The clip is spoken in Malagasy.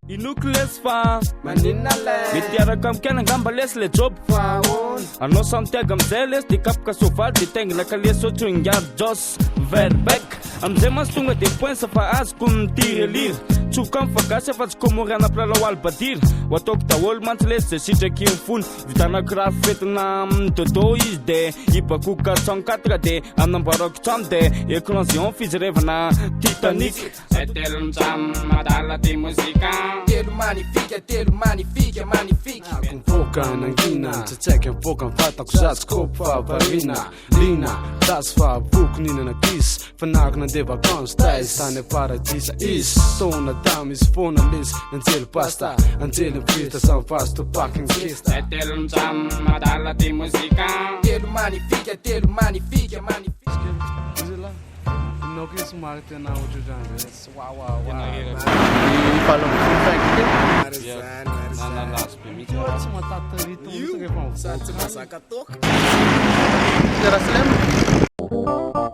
Inoko lesy fa maninona mety araka amikena angamba lesy le job anao samy tiaga amizay lesy de kapoka sovaly de tengina kalesy ohatry ingary jos verbec amizay masy tonga de poinsa fa azoko mitiry elire tsoka mifagasy fa tsy komoriana pilalao albadira ho ataoko daholo mantsy lesy zay sitraky mifony vitana kiraro fetina dodo izy de ibakoka 104 de aminamboarako trano de éclosion fizirevana titanique telo mijam madala de muzika telo magnifique akompoka nangina tsatsaiky mipoka mifatako zatsy kopy fa varina lina dasy fa boky ninana kisy fanako nandeha vacances tais tany paradisa isy tona damy izy fona lesy nanjely pasta anjely mifita samy vazo topaky ngesta telo mijam madala de muzika telo magnifique Nog eens maakt en nou je dan wow Marizana